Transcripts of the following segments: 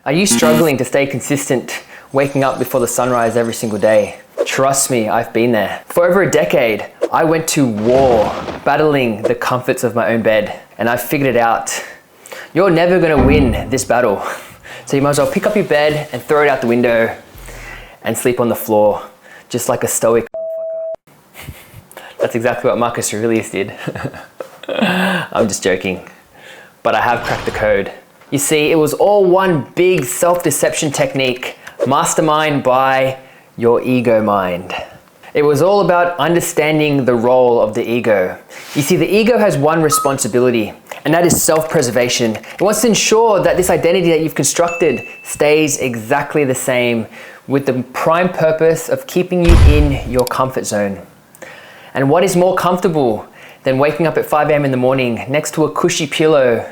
Are you struggling to stay consistent, waking up before the sunrise every single day? Trust me, I've been there. For over a decade, I went to war, battling the comforts of my own bed, and I've figured it out. You're never gonna win this battle. So you might as well pick up your bed and throw it out the window and sleep on the floor, just like a stoic motherfucker. That's exactly what Marcus Aurelius did. I'm just joking, but I have cracked the code. You see, it was all one big self-deception technique, mastermind by your ego mind. It was all about understanding the role of the ego. You see, the ego has one responsibility, and that is self-preservation. It wants to ensure that this identity that you've constructed stays exactly the same, with the prime purpose of keeping you in your comfort zone. And what is more comfortable than waking up at 5 a.m. in the morning next to a cushy pillow,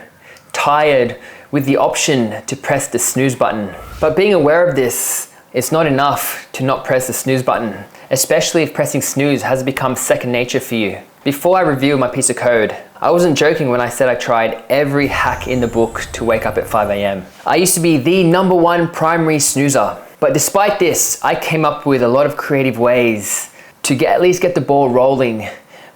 tired, with the option to press the snooze button? But being aware of this, it's not enough to not press the snooze button, especially if pressing snooze has become second nature for you. Before I reveal my piece of code, I wasn't joking when I said I tried every hack in the book to wake up at 5 a.m. I used to be the #1 primary snoozer. But despite this, I came up with a lot of creative ways to at least get the ball rolling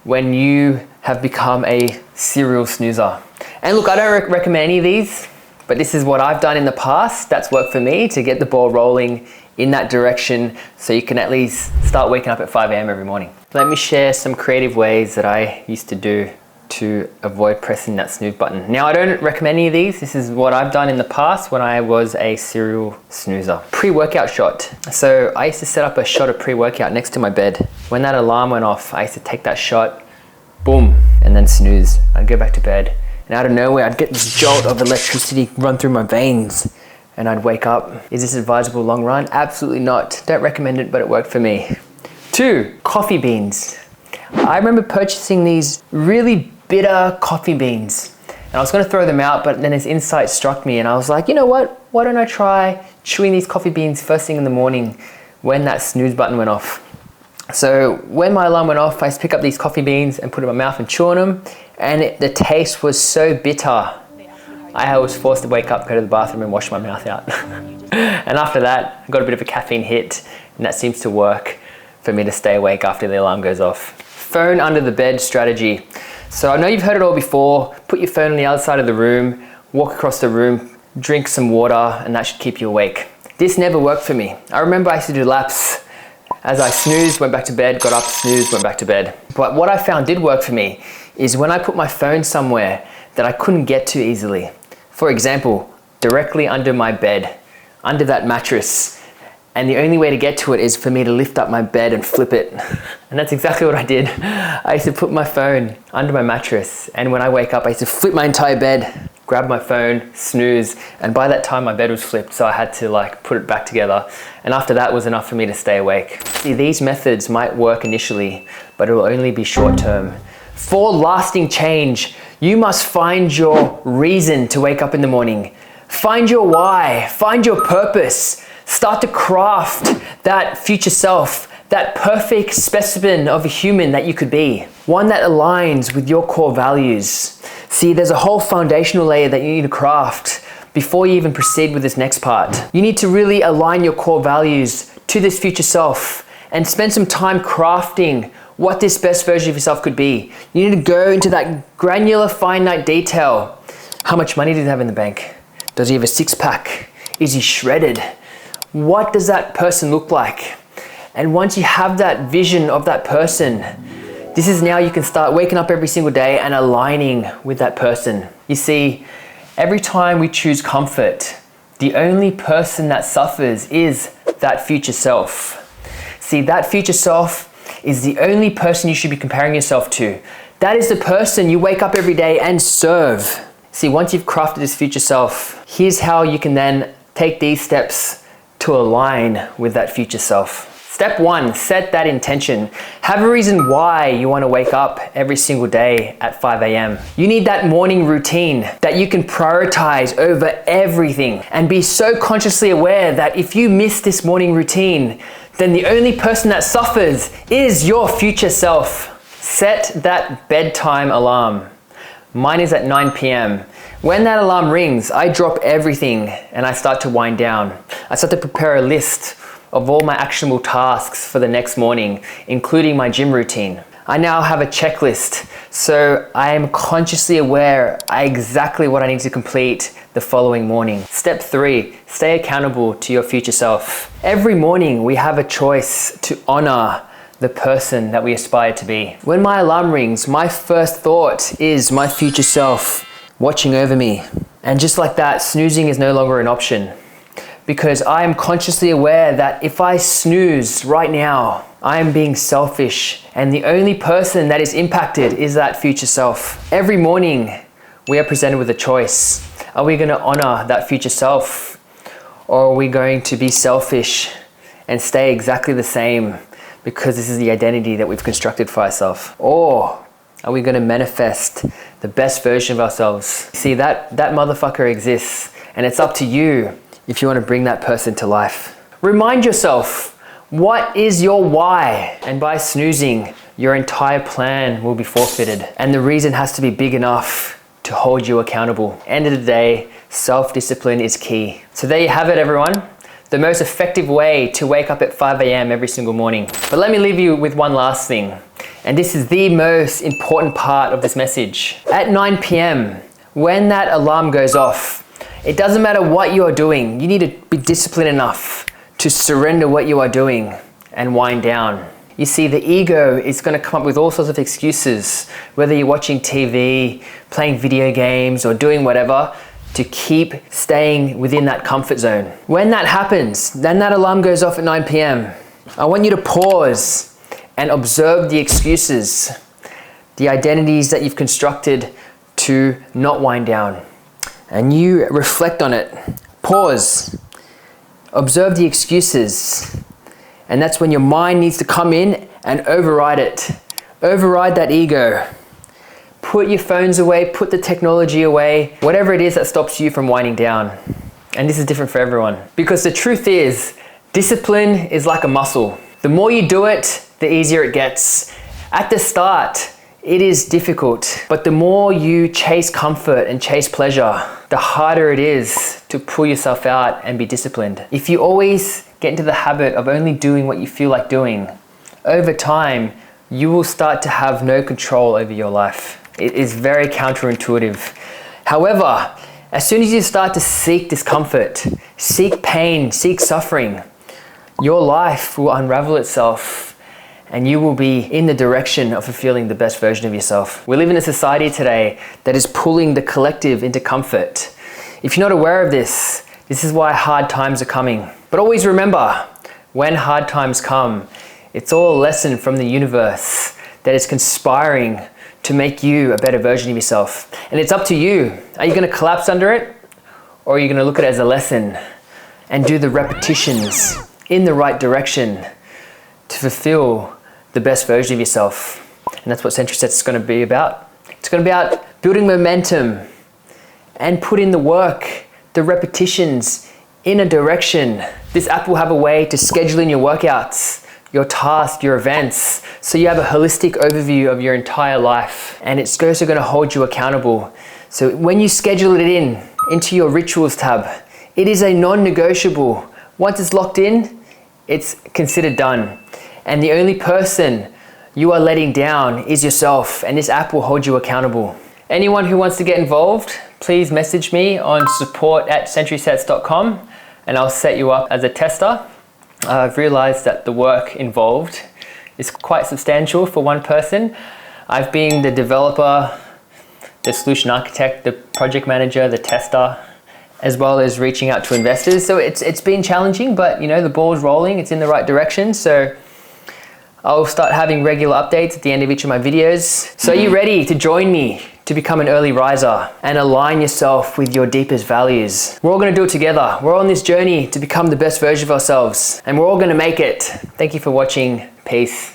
when you have become a serial snoozer. And look, I don't recommend any of these, but this is what I've done in the past that's worked for me to get the ball rolling in that direction, so you can at least start waking up at 5 a.m. every morning. Let me share some creative ways that I used to do to avoid pressing that snooze button. Now, I don't recommend any of these. This is what I've done in the past when I was a serial snoozer. Pre-workout shot. So I used to set up a shot of pre-workout next to my bed. When that alarm went off, I used to take that shot, boom, and then snooze. I'd go back to bed, and out of nowhere, I'd get this jolt of electricity run through my veins, and I'd wake up. Is this advisable long run? Absolutely not. Don't recommend it, but it worked for me. 2, coffee beans. I remember purchasing these really bitter coffee beans, and I was gonna throw them out, but then this insight struck me, and I was like, you know what? Why don't I try chewing these coffee beans first thing in the morning when that snooze button went off? So when my alarm went off, I used to pick up these coffee beans and put them in my mouth and chew on them, and the taste was so bitter. I was forced to wake up, go to the bathroom and wash my mouth out. And after that, I got a bit of a caffeine hit, and that seems to work for me to stay awake after the alarm goes off. Phone under the bed strategy. So I know you've heard it all before. Put your phone on the other side of the room, walk across the room, drink some water, and that should keep you awake. This never worked for me. I remember I used to do laps. As I snoozed, went back to bed, got up, snoozed, went back to bed. But what I found did work for me is when I put my phone somewhere that I couldn't get to easily. For example, directly under my bed, under that mattress. And the only way to get to it is for me to lift up my bed and flip it. And that's exactly what I did. I used to put my phone under my mattress, and when I wake up, I used to flip my entire bed, grab my phone, snooze, and by that time my bed was flipped, so I had to put it back together. And after that was enough for me to stay awake. See, these methods might work initially, but it will only be short term. For lasting change, you must find your reason to wake up in the morning. Find your why, find your purpose. Start to craft that future self, that perfect specimen of a human that you could be. One that aligns with your core values. See, there's a whole foundational layer that you need to craft before you even proceed with this next part. You need to really align your core values to this future self and spend some time crafting what this best version of yourself could be. You need to go into that granular, finite detail. How much money does he have in the bank? Does he have a six-pack? Is he shredded? What does that person look like? And once you have that vision of that person, this is now you can start waking up every single day and aligning with that person. You see, every time we choose comfort, the only person that suffers is that future self. See, that future self is the only person you should be comparing yourself to. That is the person you wake up every day and serve. See, once you've crafted this future self, here's how you can then take these steps to align with that future self. Step 1, set that intention. Have a reason why you want to wake up every single day at 5 a.m. You need that morning routine that you can prioritize over everything and be so consciously aware that if you miss this morning routine, then the only person that suffers is your future self. Set that bedtime alarm. Mine is at 9 p.m. When that alarm rings, I drop everything and I start to wind down. I start to prepare a list of all my actionable tasks for the next morning, including my gym routine. I now have a checklist, so I am consciously aware exactly what I need to complete the following morning. Step 3, stay accountable to your future self. Every morning we have a choice to honor the person that we aspire to be. When my alarm rings, my first thought is my future self watching over me. And just like that, snoozing is no longer an option, because I am consciously aware that if I snooze right now, I am being selfish, and the only person that is impacted is that future self. Every morning, we are presented with a choice. Are we going to honor that future self, or are we going to be selfish and stay exactly the same because this is the identity that we've constructed for ourselves? Or are we going to manifest the best version of ourselves? See, that motherfucker exists, and it's up to you if you want to bring that person to life. Remind yourself, what is your why? And by snoozing, your entire plan will be forfeited. And the reason has to be big enough to hold you accountable. End of the day, self-discipline is key. So there you have it, everyone. The most effective way to wake up at 5 a.m. every single morning. But let me leave you with one last thing. And this is the most important part of this message. At 9 p.m., when that alarm goes off, it doesn't matter what you are doing. You need to be disciplined enough to surrender what you are doing and wind down. You see, the ego is going to come up with all sorts of excuses, whether you're watching TV, playing video games, or doing whatever, to keep staying within that comfort zone. When that happens, then that alarm goes off at 9 p.m. I want you to pause and observe the excuses, the identities that you've constructed to not wind down. And you reflect on it. Pause. Observe the excuses. And that's when your mind needs to come in and override it. Override that ego. Put your phones away, put the technology away, whatever it is that stops you from winding down. And this is different for everyone. Because the truth is, discipline is like a muscle. The more you do it, the easier it gets. At the start, it is difficult, but the more you chase comfort and chase pleasure, the harder it is to pull yourself out and be disciplined. If you always get into the habit of only doing what you feel like doing, over time, you will start to have no control over your life. It is very counterintuitive. However, as soon as you start to seek discomfort, seek pain, seek suffering, your life will unravel itself and you will be in the direction of fulfilling the best version of yourself. We live in a society today that is pulling the collective into comfort. If you're not aware of this, this is why hard times are coming. But always remember, when hard times come, it's all a lesson from the universe that is conspiring to make you a better version of yourself. And it's up to you. Are you going to collapse under it? Or are you going to look at it as a lesson and do the repetitions in the right direction to fulfill the best version of yourself? And that's what Century Sets is going to be about. It's going to be about building momentum and put in the work, the repetitions in a direction. This app will have a way to schedule in your workouts, your tasks, your events, so you have a holistic overview of your entire life. And it's also going to hold you accountable. So when you schedule it into your rituals tab, it is a non-negotiable. Once it's locked in, it's considered done. And the only person you are letting down is yourself, and this app will hold you accountable. Anyone who wants to get involved, please message me on support@centurysets.com and I'll set you up as a tester. I've realized that the work involved is quite substantial for one person. I've been the developer, the solution architect, the project manager, the tester, as well as reaching out to investors. So it's been challenging, but the ball's rolling, it's in the right direction. So I'll start having regular updates at the end of each of my videos. So are you ready to join me to become an early riser and align yourself with your deepest values? We're all gonna do it together. We're on this journey to become the best version of ourselves, and we're all gonna make it. Thank you for watching. Peace.